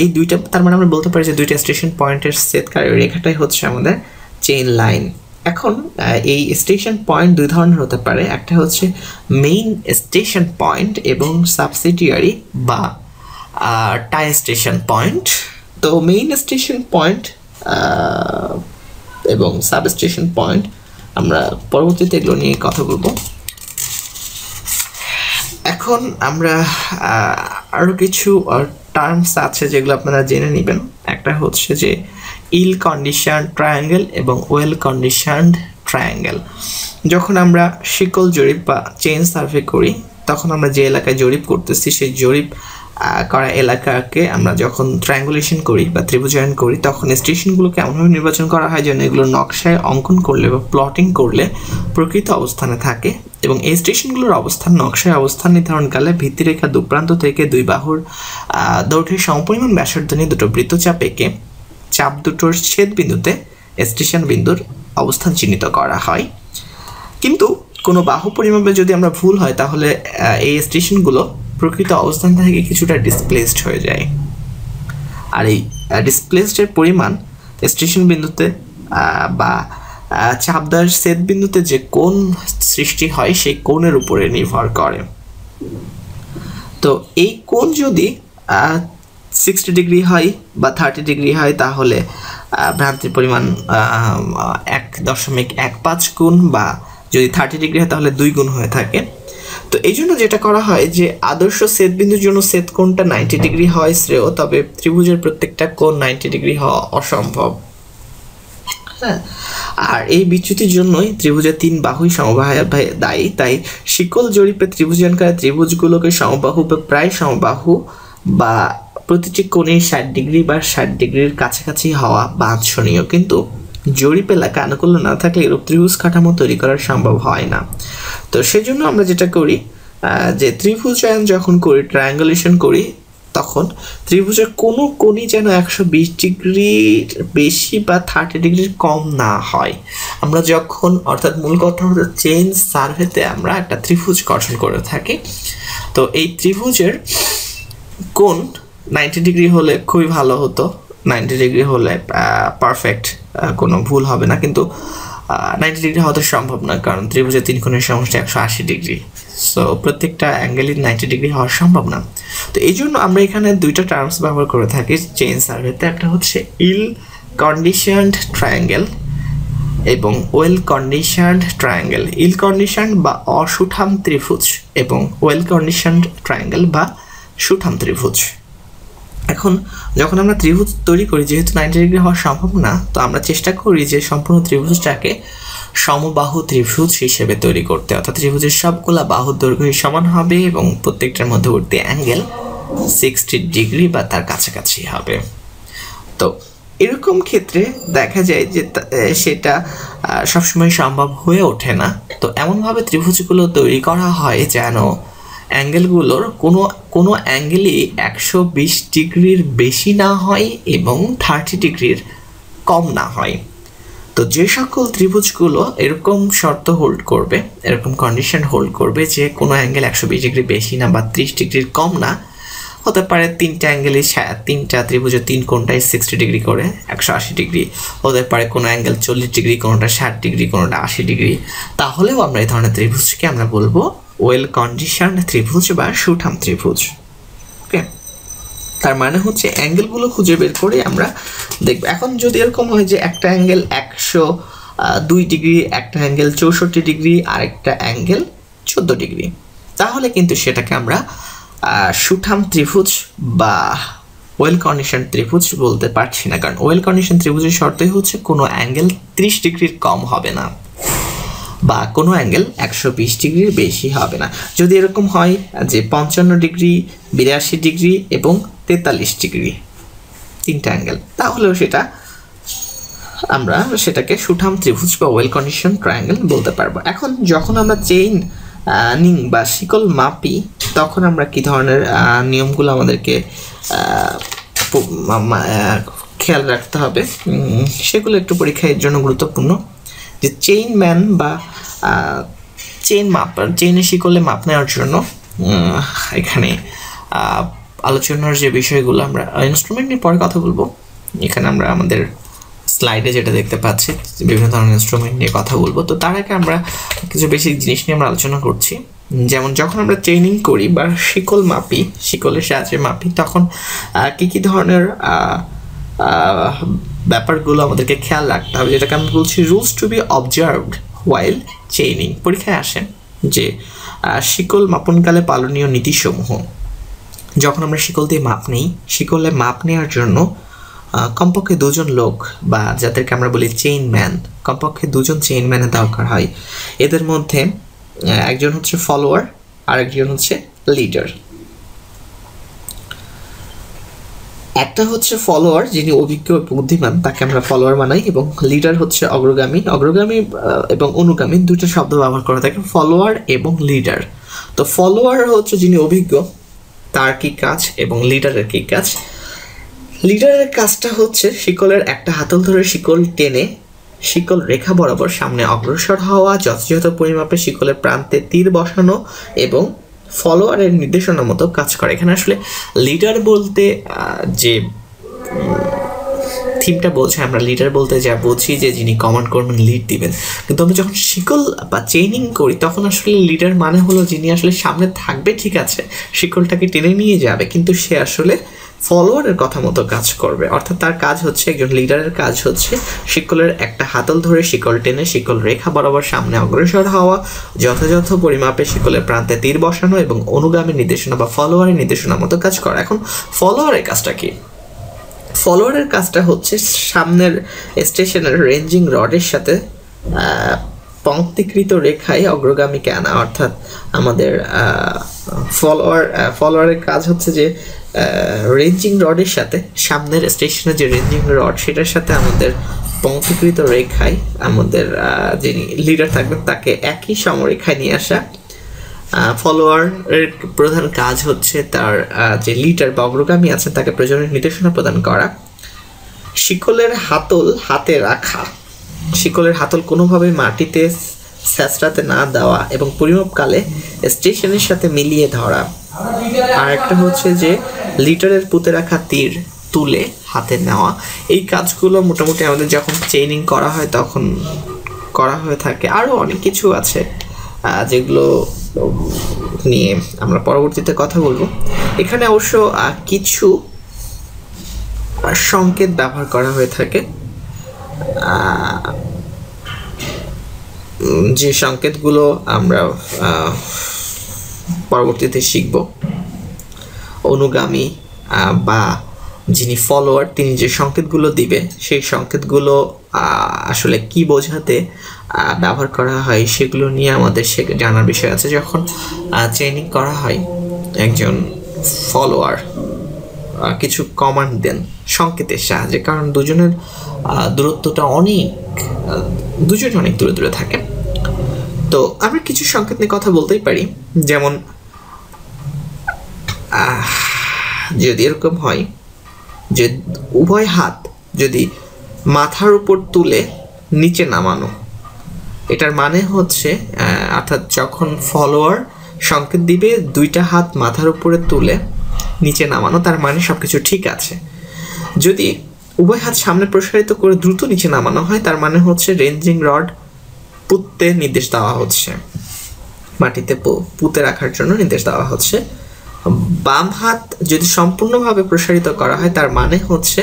এই দুইটা, তার মানে আমরা বলতে পারি যে দুইটা স্টেশন পয়েন্টের ছেদকারী রেখাটাই হচ্ছে আমাদের চেইন লাইন। এখন এই স্টেশন পয়েন্ট দুই ধরনের হতে পারে। একটা হচ্ছে মেইন স্টেশন পয়েন্ট এবং সাবসিডিয়ারি বা টাই স্টেশন পয়েন্ট। তো মেইন স্টেশন পয়েন্ট এবং সাব স্টেশন পয়েন্ট আমরা পরবর্তীতে এগুলো নিয়ে কথা বলবো। এখন আমরা আরও কিছু টার্মস আছে যেগুলো আপনারা জেনে নেবেন। একটা হচ্ছে যে ইল কন্ডিশন ট্রায়াঙ্গেল এবং ওয়েল কন্ডিশনড ট্রায়াঙ্গেল। যখন আমরা শিকল জরিপ বা চেইন সার্ভে করি তখন আমরা যে এলাকায় জরিপ করতেছি সেই জরিপ করা এলাকাকে আমরা যখন ট্রায়াঙ্গুলেশন করি বা ত্রিভুজায়ন করি তখন স্টেশনগুলোকে এমনভাবে নির্বাচন করা হয় যেন এগুলো নকশায় অঙ্কন করলে বা প্লটিং করলে প্রকৃত অবস্থানে থাকে এবং এই স্টেশনগুলোর অবস্থান নকশায় অবস্থান নির্ধারণকালে ভিত্তিরেখা দুপ্রান্ত থেকে দুই বাহুর দৈর্ঘ্যের সমপরিমাণ ব্যাসার্ধ নিয়ে দুটো বৃত্তচাপ এঁকে চাপ দুটোর ছেদ বিন্দুতে স্টেশন বিন্দুর অবস্থান চিহ্নিত করা হয়। কিন্তু কোনো বাহু পরিমাপে যদি আমরা ভুল হয় তাহলে এই স্টেশনগুলো প্রকৃত অবস্থান থেকে কিছুটা ডিসপ্লেসড হয়ে যায়, আর এই ডিসপ্লেসডের পরিমাণ স্টেশন বিন্দুতে বা চাপদার ছেদ বিন্দুতে যে কোণ সৃষ্টি হয় সেই কোণের উপরে নির্ভর করে। তো এই কোণ যদি 60 ডিগ্রি হয় বা 30 ডিগ্রি হয় তাহলে ভ্রান্তির পরিমাণ 1.15 গুণ, বা যদি 30 ডিগ্রি হয় তাহলে 2 গুণ হয়ে থাকে। তো এই জন্য যেটা করা হয় যে আদর্শ ছেদ বিন্দুর জন্য ছেদ কোণটা 90 ডিগ্রি হয় শ্রেয়, তবে ত্রিভুজের প্রত্যেকটা কোণ 90 ডিগ্রি হওয়া অসম্ভব। হ্যাঁ, আর এই বিচ্যুতির জন্যই ত্রিভুজের 3 বাহুই সমবাহু দায়ী। তাই শিকল জরিপে ত্রিভুজায়নকারী ত্রিভুজগুলোকে সমবাহু বা প্রায় সমবাহু বা প্রতিটি কোণে 60 ডিগ্রি বা 60 ডিগ্রির কাছাকাছি হওয়া বাঞ্ছনীয়, কিন্তু জরিপ এলাকা আনুকূল্য না থাকলে এরূপ ত্রিভুজ কাঠামো তৈরি করা সম্ভব হয় না। তো সেজন্য আমরা যেটা করি যে ত্রিভুজায়ন যখন করি, ট্রায়াঙ্গুলেশন করি, তখন ত্রিভুজের কোনো কোণই যেন 120 ডিগ্রির বেশি বা 30 ডিগ্রির কম না হয়। আমরা যখন, অর্থাৎ মূল কথা হচ্ছে চেইন সার্ভেতে আমরা একটা ত্রিভুজ গঠন করে থাকি। তো এই ত্রিভুজের কোণ 90 ডিগ্রি হলে খুবই ভালো হতো, 90 ডিগ্রি হলে পারফেক্ট, কোনো ভুল হবে না। কিন্তু 90 ডিগ্রি হওয়া তো সম্ভব নয়, কারণ ত্রিভুজের 3 কোণের সমষ্টি 180 ডিগ্রি। সো প্রত্যেকটা অ্যাঙ্গেলই 90 ডিগ্রি হওয়া সম্ভব না। তো এই জন্য আমরা এখানে দুইটা টার্মস ব্যবহার করে থাকি চেইন সার্ভেতে। একটা হচ্ছে ইল কন্ডিশনড ট্রায়াঙ্গেল এবং ওয়েল কন্ডিশনড ট্রায়াঙ্গেল। ইল কন্ডিশনড বা অসুঠাম ত্রিভুজ এবং ওয়েল কন্ডিশনড ট্রায়াঙ্গেল বা সুঠাম ত্রিভুজ। এখন যখন আমরা ত্রিভুজ তৈরি করি, যেহেতু 90 ডিগ্রি হওয়া সম্ভব না, তো আমরা চেষ্টা করি যে সম্পূর্ণ ত্রিভুজটাকে সমবাহু ত্রিভুজ হিসেবে তৈরি করতে, অর্থাৎ ত্রিভুজের সবগুলা বাহুর দৈর্ঘ্য সমান হবে এবং প্রত্যেকটার মধ্যবর্তী অ্যাঙ্গেল 60 ডিগ্রি বা তার কাছাকাছি হবে। তো এরকম ক্ষেত্রে দেখা যায় যে সেটা সবসময় সম্ভব হয়ে ওঠে না। তো এমনভাবে ত্রিভুজগুলো তৈরি করা হয় যেন অ্যাঙ্গেলগুলোর কোনো অ্যাঙ্গেলই 120 ডিগ্রির বেশি না হয় এবং 30 ডিগ্রির কম না হয়। তো যে সকল ত্রিভুজগুলো এরকম শর্ত হোল্ড করবে, এরকম কন্ডিশন হোল্ড করবে যে কোনো অ্যাঙ্গেল 120 ডিগ্রি বেশি না বা 30 ডিগ্রির কম না, হতে পারে তিনটা অ্যাঙ্গেলই, তিনটা ত্রিভুজের 3 কোণটাই 60 ডিগ্রি করে 180 ডিগ্রি, হতে পারে কোনো অ্যাঙ্গেল 40 ডিগ্রি, কোনোটা 60 ডিগ্রি, কোনোটা 80 ডিগ্রি, তাহলেও আমরা এই ধরনের ত্রিভুজকে আমরা বলবো ওয়েল কন্ডিশন ত্রিভুজ বা সুঠাম ত্রিভুজ। ওকে, তার মানে হচ্ছে অ্যাঙ্গেলগুলো খুঁজে বের করে আমরা দেখব। এখন যদি এরকম হয় যে একটা অ্যাঙ্গেল 102 ডিগ্রি, একটা অ্যাঙ্গেল 64 ডিগ্রি, আর একটা অ্যাঙ্গেল 14 ডিগ্রি, তাহলে কিন্তু সেটাকে আমরা সুঠাম ত্রিভুজ বা ওয়েল কন্ডিশন ত্রিভুজ বলতে পারছি না, কারণ ওয়েল কন্ডিশন ত্রিভুজের শর্তই হচ্ছে কোনো অ্যাঙ্গেল 30 ডিগ্রির কম হবে না বা কোনো অ্যাঙ্গেল 120 ডিগ্রির বেশি হবে না। যদি এরকম হয় যে 55 ডিগ্রি, 82 ডিগ্রি এবং 43 ডিগ্রি, তিনটা অ্যাঙ্গেল, তাহলেও আমরা সেটাকে সুঠাম ত্রিভুজ বা ওয়েল কন্ডিশন ট্রায়াঙ্গেল বলতে পারবো। এখন যখন আমরা চেইন নিং বা শিকল মাপি, তখন আমরা কি ধরনের নিয়মগুলো আমাদেরকে খেয়াল রাখতে হবে, সেগুলো একটু পরীক্ষার জন্য গুরুত্বপূর্ণ। যে চেইন ম্যান বা চেইনের শিকলে মাপ নেওয়ার জন্য এখানে আলোচনার যে বিষয়গুলো, আমরা ইনস্ট্রুমেন্ট নিয়ে পরে কথা বলবো। এখানে আমরা আমাদের স্লাইডে যেটা দেখতে পাচ্ছি বিভিন্ন ধরনের ইনস্ট্রুমেন্ট নিয়ে কথা বলবো। তো তার আগে আমরা কিছু বেসিক জিনিস নিয়ে আমরা আলোচনা করছি। যেমন যখন আমরা চেইনিং করি বা শিকল মাপি, শিকলের সাহায্যে মাপি, তখন কী ধরনের ব্যাপারগুলো আমাদেরকে খেয়াল রাখতে হবে, যেটাকে আমরা বলছি rules to be observed while chaining. পরীক্ষায় আসে যে শিকল মাপনকালে পালনীয় নীতিসমূহ। যখন আমরা শিকল দিয়ে মাপ নিই, শিকলে মাপ নেওয়ার জন্য কমপক্ষে দুজন লোক বা যাদেরকে আমরা বলি চেইন ম্যান, কমপক্ষে দুজন চেইন ম্যানের দরকার হয়। এদের মধ্যে একজন হচ্ছে ফলোয়ার আর একজন হচ্ছে লিডার। একটা হচ্ছে ফলোয়ার যিনি অভিজ্ঞ বুদ্ধিমান, তাকে আমরা ফলোয়ার বানাই, এবং লিডার হচ্ছে অগ্রগামী এবং অনুগামী, দুটো শব্দ ব্যবহার করা থাকে, ফলোয়ার এবং লিডার। তো ফলোয়ার হচ্ছে যিনি অভিজ্ঞ, তার কি কাজ, এবং লিডারের কি কাজ। লিডারের কাজটা হচ্ছে শিকলের একটা হাতল ধরে শিকল টেনে শিকল রেখা বরাবর সামনে অগ্রসর হওয়া, যথাযথ পরিমাপে শিকলের প্রান্তে তীর বসানো এবং ফলোয়ারের নির্দেশনা মতো কাজ করে। এখানে আসলে লিডার বলতে যে থিমটা বলছে, আমরা লিডার বলতে যা বুঝি যে যিনি কমান্ড করবেন, লিড দিবেন। কিন্তু আমরা যখন শিকল বা চেইনিং করি, তখন আসলে লিডার মানে হলো যিনি আসলে সামনে থাকবে, ঠিক আছে, শিকলটাকে টেনে নিয়ে যাবে, কিন্তু সে আসলে ফলোয়ারের কথা মতো কাজ করবে। অর্থাৎ তার কাজ হচ্ছে, একজন লিডারের কাজ হচ্ছে শিকলের একটা হাতল ধরে শিকল টেনে শিকল রেখা বরাবর সামনে অগ্রসর হওয়া, যথাযথ পরিমাপে শিকলের প্রান্তে তীর বসানো এবং অনুগামী নির্দেশনা বা ফলোয়ারের নির্দেশনা মতো কাজ করা। এখন ফলোয়ারের কাজটা কি? ফলোয়ারের কাজটা হচ্ছে সামনের স্টেশনের রেঞ্জিং রডের সাথে পঙ্ক্তিকৃত রেখায় অগ্রগামীকে আনা। অর্থাৎ আমাদের ফলোয়ারের কাজ হচ্ছে যে রেঞ্জিং রডের সাথে, সামনের স্টেশনের যে রেঞ্জিং রড, সেটার সাথে আমাদের পঙ্ক্তিকৃত রেখায় আমাদের যিনি লিডার থাকবেন তাকে একই সমরেখায় নিয়ে আসা। ফলোয়ারের প্রধান কাজ হচ্ছে তার যে লিডার বা অগ্রগামী আছেন তাকে প্রয়োজনীয় নির্দেশনা প্রদান করা। শিকলের হাতল হাতে রাখা, শিকলের হাতল কোনোভাবে মাটিতে স্যাঁচড়াতে না দেওয়া এবং পরিমাপকালে স্টেশনের সাথে মিলিয়ে ধরা। আর একটা হচ্ছে যে লিডারের পুঁতে রাখা তীর তুলে হাতে নেওয়া। এই কাজগুলো মোটামুটি আমাদের যখন চেইনিং করা হয় তখন করা হয়ে থাকে। আরও অনেক কিছু আছে যেগুলো নিয়ে আমরা পরবর্তীতে কথা বলবো। এখানে অবশ্য কিছু সংকেত ব্যবহার করা হয়ে থাকে, যে সংকেতগুলো আমরা পরবর্তীতে শিখব। অনুগামী বা যিনি ফলোয়ার, তিনি যে সংকেতগুলো দিবে, সেই সংকেতগুলো আসলে কি বোঝাতে ব্যবহার করা হয় সেগুলো নিয়ে আমাদের জানার বিষয় আছে। যখন ট্রেনিং করা হয়, একজন ফলোয়ার কিছু কমান্ড দেন সংকেতের সাহায্যে, কারণ দুজনের দূরত্বটা দুজনে অনেক দূরে দূরে থাকে। তো আমরা কিছু সংকেত নিয়ে কথা বলতেই পারি। যেমন যদি এরকম হয় যে উভয় হাত যদি মাথার উপর তুলে নিচে নামানো, এটার মানে হচ্ছে অর্থাৎ যখন ফলোয়ার সংকেত দিবে দুইটা হাত মাথার উপরে তুলে নিচে নামানো, তার মানে সব কিছু ঠিক আছে। যদি উভয় হাত সামনে প্রসারিত করে দ্রুত নিচে নামানো হয়, তার মানে হচ্ছে রেঞ্জিং রড পুঁততে নির্দেশ দেওয়া হচ্ছে। মাটিতে পুঁতে রাখার জন্য নির্দেশ দেওয়া হচ্ছে। বাম হাত যদি সম্পূর্ণভাবে প্রসারিত করা হয় তার মানে হচ্ছে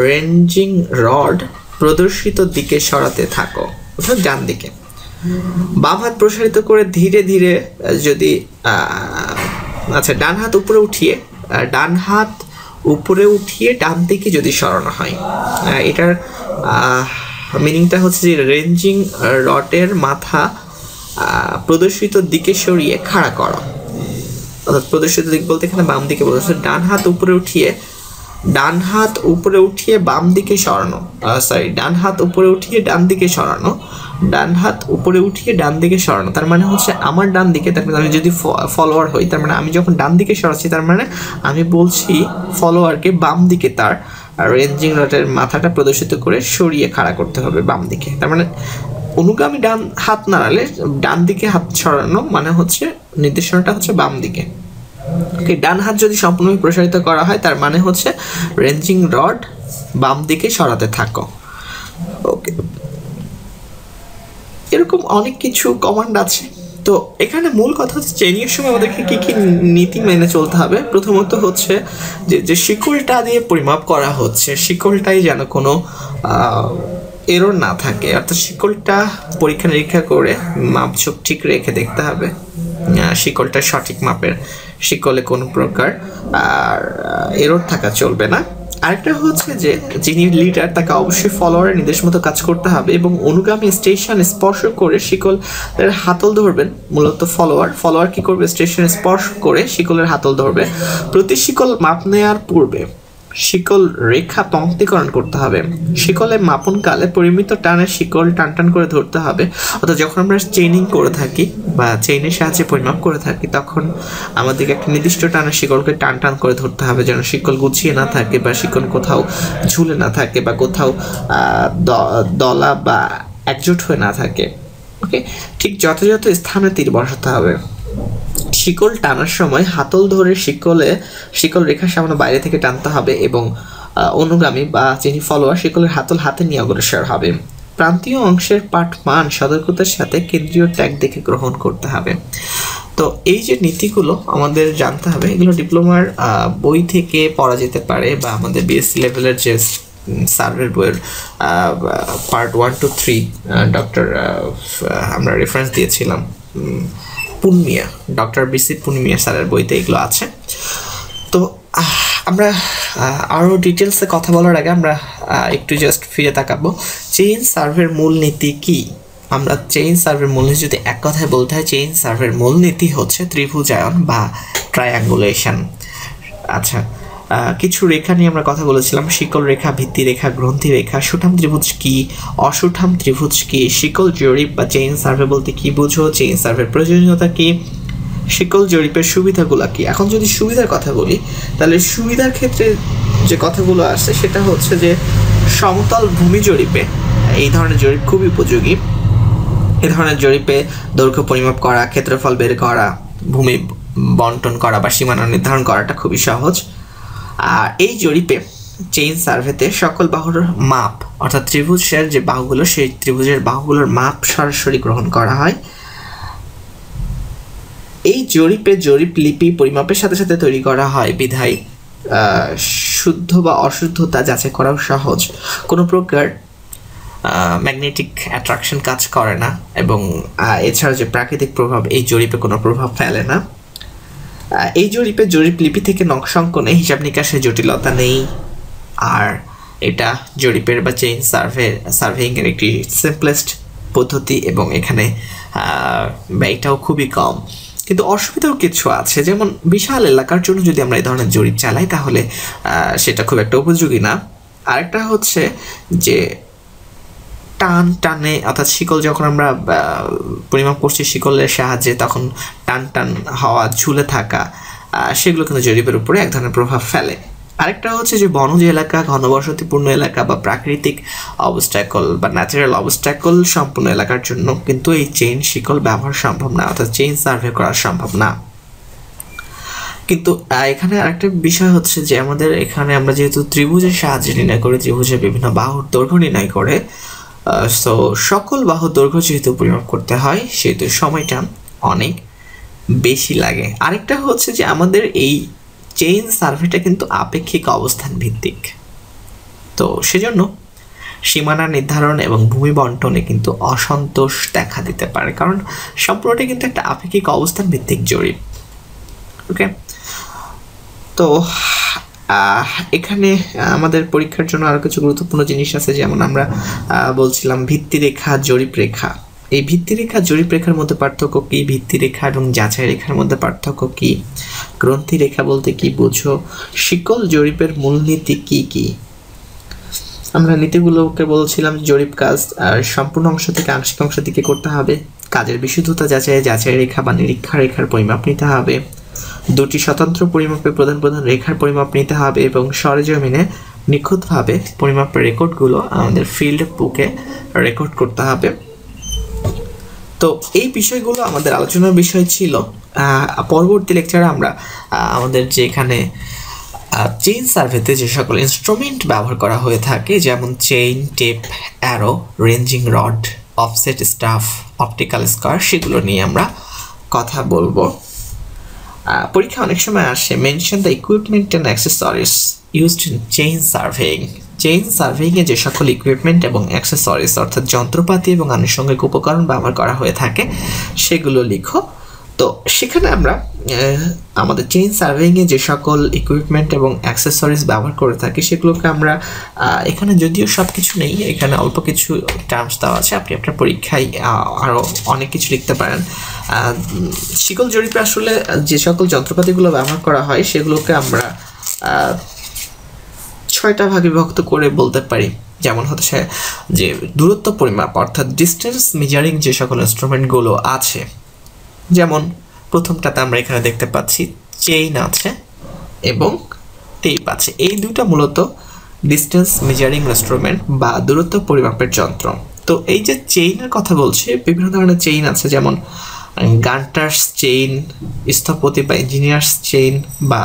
রেঞ্জিং রড প্রদর্শিত দিকে সরাতে থাকো, অর্থাৎ ডান দিকে। বাম হাত প্রসারিত করে ধীরে ধীরে যদি ডান হাত উপরে উঠিয়ে ডান দিকে যদি সরানো হয়, এটার মিনিংটা হচ্ছে যে রেঞ্জিং রডের মাথা প্রদর্শিত দিকে সরিয়ে খাড়া করো, অর্থাৎ প্রদর্শিত দিক বলতে এখানে বাম দিকে বলছে। ডান হাত উপরে উঠিয়ে বাম দিকে সরানো, ডান হাত উপরে উঠিয়ে ডান দিকে সরানো, তার মানে হচ্ছে আমার ডান দিকে, তার মানে আমি যদি ফলোয়ার হই, তার মানে আমি যখন ডান দিকে সরাচ্ছি তার মানে আমি বলছি ফলোয়ারকে বাম দিকে তার রেঞ্জিং রডের মাথাটা প্রদর্শিত করে সরিয়ে খাড়া করতে হবে বাম দিকে। তার মানে অনুগামী ডান হাত নাড়ালে ডান দিকে হাত সরানো মানে হচ্ছে নির্দেশনাটা হচ্ছে বাম দিকে। ওকে, ডান হাত যদি সম্পূর্ণভাবে প্রসারিত করা হয় তার মানে হচ্ছে রেঞ্জিং রড বাম দিকে সরাতে থাকো। ওকে, এরকম অনেক কিছু কমান্ড আছে। তো এখানে মূল কথা হচ্ছে ট্রেনিংয়ের সময় আমাদেরকে কী কী নীতি মেনে চলতে হবে। প্রথমত হচ্ছে যে শিকলটা দিয়ে পরিমাপ করা হচ্ছে, শিকলটাই যেন কোনো এরর না থাকে, অর্থাৎ শিকলটা পরীক্ষা নিরীক্ষা করে মাপঝোপ ঠিক রেখে দেখতে হবে শিকলটা সঠিক মাপের, শিকলে কোনো প্রকার এরর থাকা চলবে না। আরেকটা হচ্ছে যে যিনি লিডার তাকে অবশ্যই ফলোয়ারের নির্দেশ মতো কাজ করতে হবে এবং অনুগামী স্টেশন স্পর্শ করে শিকলের হাতল ধরবেন। মূলত ফলোয়ার কি করবে, স্টেশন স্পর্শ করে শিকলের হাতল ধরবে। প্রতি শিকল মাপ নেওয়ার পূর্বে শিকল রেখা পঙ্ক্তিকরণ করতে হবে। শিকলে মাপনকালে পরিমিত টানে শিকল টান করে ধরতে হবে। অর্থাৎ যখন আমরা চেইনিং করে থাকি বা চেইনের সাহায্যে পরিমাপ করে থাকি তখন আমাদেরকে একটা নির্দিষ্ট টানে শিকলকে টান করে ধরতে হবে, যেন শিকল গুছিয়ে না থাকে বা শিকল কোথাও ঝুলে না থাকে বা কোথাও দলা বা একজোট হয়ে না থাকে। ওকে, ঠিক যথাযথ স্থানে তীর বসাতে হবে। শিকল টানার সময় হাতল ধরে শিকল রেখার সামনে বাইরে থেকে টানতে হবে এবং অনুগামী বা যিনি ফলোয়ার শিকলের হাতল হাতে নিয়ে অগ্রসর হবে। প্রান্তীয় অংশের পাঠ মান সতর্কতার সাথে কেন্দ্রীয় ট্যাগ দেখে গ্রহণ করতে হবে। তো এই যে নীতিগুলো আমাদের জানতে হবে, এগুলো ডিপ্লোমার বই থেকে পড়া যেতে পারে বা আমাদের বিএসসি লেভেলের যে সার্ভের বইয়ের পার্ট 1 to 3 ডক্টর আমরা রেফারেন্স দিয়েছিলাম পুনমিয়া, ডক্টর বিসি পুনমিয়া স্যারের বইতে এগুলো আছে। তো আমরা আরও ডিটেলসে কথা বলার আগে আমরা একটু জাস্ট ফিরে তাকাবো চেইন সার্ভের মূল নীতি কি। আমরা চেইন সার্ভের মূল নীতি যদি এক কথায় বলতে হয়, চেইন সার্ভের মূল নীতি হচ্ছে ত্রিভুজায়ন বা ট্রায়াঙ্গুলেশন। আচ্ছা, কিছু রেখা নিয়ে আমরা কথা বলেছিলাম, শিকল রেখা, ভিত্তি রেখা, গ্রন্থি রেখা। সুঠাম ত্রিভুজ কি, অসুঠাম ত্রিভুজ কি, শিকল জরিপ বা চেইন সার্ভে বলতে কি বুঝো, চেইন সার্ভের প্রয়োজনীয়তা কি, শিকল জরিপের সুবিধাগুলো কি। এখন যদি সুবিধার কথা বলি তাহলে সুবিধার ক্ষেত্রে যে কথাগুলো আসছে সেটা হচ্ছে যে সমতল ভূমি জরিপে এই ধরনের জরিপ খুবই উপযোগী। এ ধরনের জরিপে দৈর্ঘ্য পরিমাপ করা, ক্ষেত্রফল বের করা, ভূমি বন্টন করা বা সীমানা নির্ধারণ করাটা খুবই সহজ। আর এই জরিপে চেইন সার্ভেতে সকল বাহুর মাপ, অর্থাৎ ত্রিভুজের যে বাহুগুলো সেই ত্রিভুজের বাহুগুলোর মাপ সরাসরি গ্রহণ করা হয়। এই জরিপে জরিপ লিপি পরিমাপের সাথে সাথে তৈরি করা হয় বিধায় শুদ্ধ বা অশুদ্ধতা যাচাই করাও সহজ। কোনো প্রকার ম্যাগনেটিক অ্যাট্রাকশন কাজ করে না এবং এছাড়া যে প্রাকৃতিক প্রভাব এই জরিপে কোনো প্রভাব ফেলে না। এই জরিপে জরিপ লিপি থেকে নকশাঙ্কনে হিসাব নিকাশের জটিলতা নেই। আর এটা জরিপের বা চেইন সার্ভেইংয়ের একটি সিম্পলেস্ট পদ্ধতি এবং এখানে ব্যয়টাও খুবই কম। কিন্তু অসুবিধাও কিছু আছে, যেমন বিশাল এলাকার জন্য যদি আমরা এই ধরনের জরিপ চালাই তাহলে সেটা খুব একটা উপযোগী না। আরেকটা হচ্ছে যে টানে, অর্থাৎ শিকল যখন আমরা পরিমাপ করছি শিকলের সাহায্যে তখন টান হওয়া, ঝুলে থাকা, সেগুলো কিন্তু জরিপের উপরে এক ধরনের প্রভাব ফেলে। আরেকটা হচ্ছে যে বনজ এলাকা, ঘনবসতিপূর্ণ এলাকা বা প্রাকৃতিক অবস্ট্যাকল বা ন্যাচারাল অবস্ট্যাকল সম্পূর্ণ এলাকার জন্য কিন্তু এই চেইন শিকল ব্যবহার সম্ভব না, অর্থাৎ চেইন সার্ভে করা সম্ভব না। কিন্তু এখানে আরেকটা বিষয় হচ্ছে যে আমাদের এখানে আমরা যেহেতু ত্রিভুজের সাহায্যে নির্ণয় করি, ত্রিভুজের বিভিন্ন বাহুর দৈর্ঘ্য নির্ণয় করে, সকল বাহুর দৈর্ঘ্য যেহেতু পরিমাপ করতে হয় সেহেতু সময়টা অনেক বেশি লাগে। আরেকটা হচ্ছে যে আমাদের এই চেইন সার্ভেটা কিন্তু আপেক্ষিক অবস্থান ভিত্তিক, তো সেজন্য সীমানা নির্ধারণ এবং ভূমি বন্টনে কিন্তু অসন্তোষ দেখা দিতে পারে, কারণ সম্পূর্ণটা কিন্তু একটা আপেক্ষিক অবস্থান ভিত্তিক জরিপ। ওকে, তো এখানে আমাদের পরীক্ষার জন্য আরও কিছু গুরুত্বপূর্ণ জিনিস আছে, যেমন আমরা বলছিলাম ভিত্তিরেখা, জরিপ রেখা। এই ভিত্তিরেখা জরিপ রেখার মধ্যে পার্থক্য কি, ভিত্তিরেখা এবং যাচাই রেখার মধ্যে পার্থক্য কি, গ্রন্থি রেখা বলতে কি বুঝো, শিকল জরিপের মূলনীতি কি কি। আমরা নীতিগুলোকে বলছিলাম জরিপ কাজ আর সম্পূর্ণ অংশ থেকে আংশিক অংশের দিকে করতে হবে, কাজের বিশুদ্ধতা যাচাই রেখা বা নিরীক্ষা রেখার পরিমাপ নিতে হবে, দুটি স্বতন্ত্র পরিমাপে প্রধান প্রধান রেখার পরিমাপ নিতে হবে এবং সরেজমিনে নিখুঁতভাবে পরিমাপের রেকর্ডগুলো আমাদের ফিল্ড বুকে রেকর্ড করতে হবে। তো এই বিষয়গুলো আমাদের আলোচনার বিষয় ছিল। পরবর্তী লেকচারে আমরা আমাদের যে এখানে চেইন সার্ভেতে যে সকল ইনস্ট্রুমেন্ট ব্যবহার করা হয়ে থাকে, যেমন chain, tape, arrow, ranging rod, offset staff, optical square, সেগুলো নিয়ে আমরা কথা বলবো। পরীক্ষা অনেক সময় আসে mention the equipment and accessories used in chain surveying. Chain সার্ভেইংয়ে যে সকল ইকুইপমেন্ট এবং অ্যাক্সেসরিজ অর্থাৎ যন্ত্রপাতি এবং আনুষঙ্গিক উপকরণ ব্যবহার করা হয়ে থাকে সেগুলো লিখো। তো সেখানে আমরা আমাদের চেইন সার্ভেইংয়ে যে সকল ইকুইপমেন্ট এবং অ্যাক্সেসরিজ ব্যবহার করে থাকি সেগুলোকে আমরা এখানে যদিও সব কিছু নেই, এখানে অল্প কিছু টার্মস দেওয়া আছে, আপনি আপনার পরীক্ষায় আরও অনেক কিছু লিখতে পারেন। শিকল জরিপে আসলে যে সকল যন্ত্রপাতিগুলো ব্যবহার করা হয় সেগুলোকে আমরা 6টা ভাগে বিভক্ত করে বলতে পারি। যেমন হচ্ছে যে দূরত্ব পরিমাপ অর্থাৎ ডিস্টেন্স মেজারিং যে সকল ইনস্ট্রুমেন্টগুলো আছে, যেমন প্রথমটাতে আমরা এখানে দেখতে পাচ্ছি চেইন আছে এবং টেপ আছে। এই দুটো মূলত ডিস্টেন্স মেজারিং ইনস্ট্রুমেন্ট বা দূরত্ব পরিমাপের যন্ত্র। তো এই যে চেইনের কথা বলছি, বিভিন্ন ধরনের চেইন আছে, যেমন গান্টার্স চেইন, স্থপতি বা ইঞ্জিনিয়ার্স চেইন বা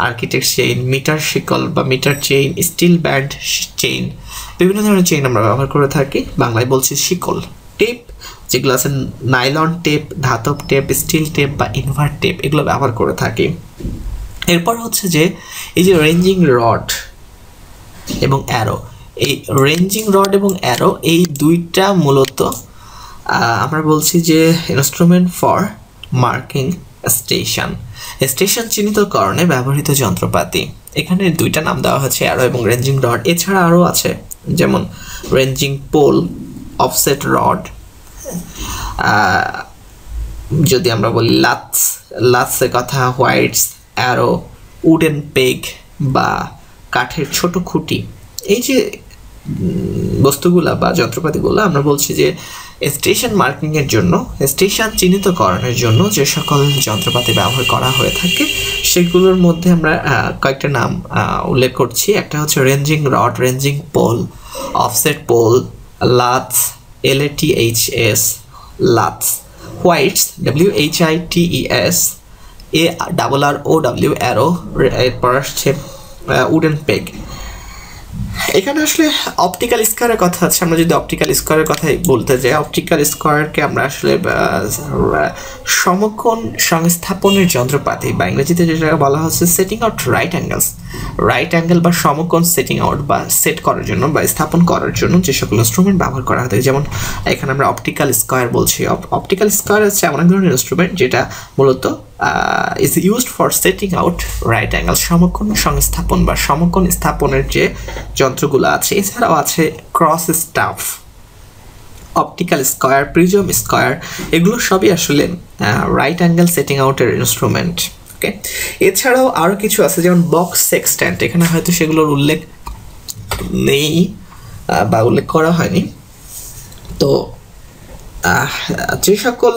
আর্কিটেক্ট চেইন, মিটার শিকল বা metre chain, steel band chain, বিভিন্ন ধরনের চেইন আমরা ব্যবহার করে থাকি। বাংলায় বলছি শিকল। টেপ যেগুলো আছে নাইলন টেপ, ধাতব টেপ, স্টিল টেপ বা ইনভার্ট টেপ, এগুলো ব্যবহার করে থাকি। এরপর হচ্ছে যে এই যে রেঞ্জিং রড এবং অ্যারো, এই রেঞ্জিং রড এবং অ্যারো এই দুইটা মূলত আমরা বলছি যে instrument for marking station, station চিহ্নিতকরণে ব্যবহৃত যন্ত্রপাতি। এখানে দুইটা নাম দেওয়া হয়েছে, অ্যারো এবং রেঞ্জিং রড। এছাড়া আরও আছে, যেমন রেঞ্জিং পোল, অফসেট রড, যদি আমরা বলি লাটসের কথা, হোয়াইটস, অ্যারো, উডেন পেগ বা কাঠের ছোট খুঁটি। এই যে বস্তুগুলা বা যন্ত্রপাতিগুলো আমরা বলছি যে স্টেশন মার্কিংয়ের জন্য, স্টেশন চিহ্নিতকরণের জন্য যে সকল যন্ত্রপাতি ব্যবহার করা হয়ে থাকে সেগুলোর মধ্যে আমরা কয়েকটা নাম উল্লেখ করছি। একটা হচ্ছে ranging rod, ranging pole, offset pole, laths, LATHS, laths, whites, WHITES, ARROW, arrow, এরপর আসছে উডেন পেগ। এখানে আসলে অপটিক্যাল স্কয়ারের কথা আছে। আমরা যদি অপটিক্যাল স্কয়ারের কথাই বলতে যাই, অপটিক্যাল স্কয়ারকে আমরা আসলে সমকোণ সংস্থাপনের যন্ত্রপাতি বা ইংরেজিতে যেটা বলা হচ্ছে সেটিং আউট রাইট অ্যাঙ্গেল বা সমকোণ সেটিং আউট বা সেট করার জন্য বা স্থাপন করার জন্য যে সকল ইনস্ট্রুমেন্ট ব্যবহার করা হয়। যেমন এখানে আমরা অপটিক্যাল স্কয়ার বলছি। অপটিক্যাল স্কয়ার হচ্ছে এমন এক ধরনের ইনস্ট্রুমেন্ট যেটা মূলত is used for setting out right angle, সমকোণ সংস্থাপন বা সমকোণ স্থাপনের যে যন্ত্রগুলো আছে। এছাড়াও আছে cross staff, optical square, prism square, এগুলো সবই আসলে রাইট অ্যাঙ্গেল সেটিং আউটের ইনস্ট্রুমেন্ট। ওকে, এছাড়াও আরও কিছু আছে, যেমন বক্স সেক্সট্যান্ট। এখানে হয়তো সেগুলোর উল্লেখ নেই বা উল্লেখ করা হয়নি। তো যে সকল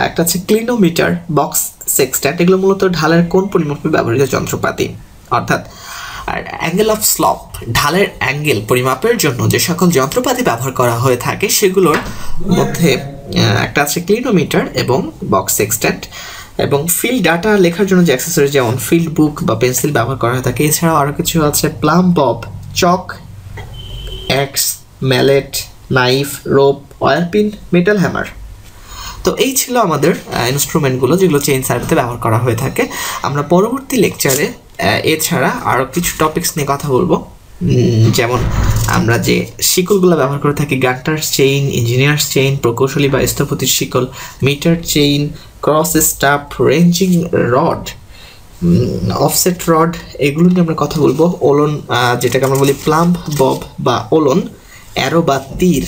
একটা আছে ক্লিনোমিটার, বক্স সেক্সট্যান্ট, এগুলো মূলত ঢালের কোণ পরিমাপে ব্যবহৃত যন্ত্রপাতি। অর্থাৎ অ্যাঙ্গেল অফ স্লপ, ঢালের অ্যাঙ্গেল পরিমাপের জন্য যে সকল যন্ত্রপাতি ব্যবহার করা হয়ে থাকে সেগুলোর মধ্যে একটা আছে ক্লিনোমিটার এবং বক্স সেক্সট্যান্ট। এবং ফিল্ড ডাটা লেখার জন্য যে অ্যাক্সেসরি, যেমন ফিল্ড বুক বা পেন্সিল ব্যবহার করা হয়ে থাকে। এছাড়াও আরও কিছু আছে plumb bob, chalk, axe, mallet, knife, rope, oil pin, metal hammer. তো এই ছিল আমাদের ইনস্ট্রুমেন্টগুলো যেগুলো চেইন সার্ভেতে ব্যবহার করা হয়ে থাকে। আমরা পরবর্তী লেকচারে এছাড়া আরও কিছু টপিকস নিয়ে কথা বলবো, যেমন আমরা যে শিকলগুলো ব্যবহার করে থাকি, গান্টার্স চেইন, ইঞ্জিনিয়ার্স চেইন, প্রকৌশলী বা স্থপতির শিকল, metre chain, cross staff, ranging rod, offset rod, এগুলো নিয়ে আমরা কথা বলবো। ওলন, যেটাকে আমরা বলি প্লাম্ব বব বা ওলন, অ্যারো বা তীর।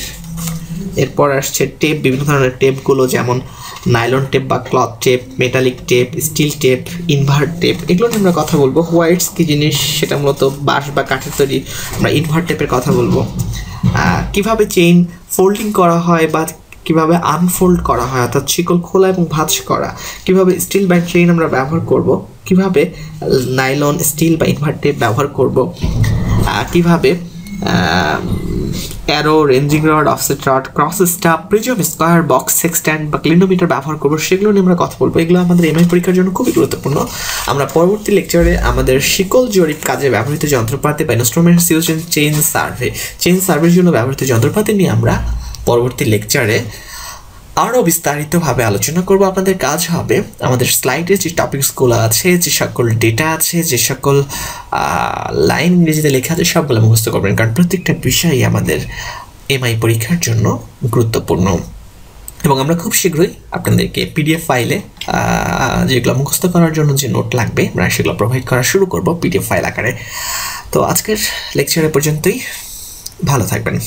এরপর আসছে টেপ, বিভিন্ন ধরনের টেপগুলো, যেমন নাইলন টেপ বা cloth tape, metallic tape, steel tape, invert tape, এগুলো নিয়ে আমরা কথা বলবো। হোয়াইটস কী জিনিস, সেটা মূলত বাঁশ বা কাঠের তৈরি, আমরা ইনভার্ট টেপের কথা বলবো। কিভাবে চেইন ফোল্ডিং করা হয় বা কিভাবে আনফোল্ড করা হয়, অর্থাৎ শিকল খোলা এবং ভাঁজ করা, কিভাবে স্টিল ব্যান্ড চেইন আমরা ব্যবহার করব, কিভাবে নাইলন, স্টিল বা ইনভার্ট টেপ ব্যবহার করব, কিভাবে arrow, ranging rod, offset rod, cross staff, prism, square, box, sextant বা ক্লিনোমিটার ব্যবহার করবো, সেগুলো নিয়ে আমরা কথা বলবো। এগুলো আমাদের এমআই পরীক্ষার জন্য খুবই গুরুত্বপূর্ণ। আমরা পরবর্তী লেকচারে আমাদের শিকল জরিপ কাজে ব্যবহৃত যন্ত্রপাতি বা instruments used in chain survey, chain সার্ভের জন্য ব্যবহৃত যন্ত্রপাতি নিয়ে আমরা পরবর্তী লেকচারে আরও বিস্তারিতভাবে আলোচনা করব। আপনাদের কাজ হবে আমাদের স্লাইডে যে টপিকসগুলো আছে, যে সকল ডেটা আছে, যে সকল লাইন ইংরেজিতে লেখা আছে, সবগুলো মুখস্থ করবেন, কারণ প্রত্যেকটা বিষয়ই আমাদের এমআই পরীক্ষার জন্য গুরুত্বপূর্ণ। এবং আমরা খুব শীঘ্রই আপনাদেরকে পিডিএফ ফাইলে যেগুলো মুখস্থ করার জন্য যে নোট লাগবে আমরা সেগুলো প্রোভাইড করা শুরু করব পিডিএফ ফাইল আকারে। তো আজকের লেকচার পর্যন্তই, ভালো থাকবেন।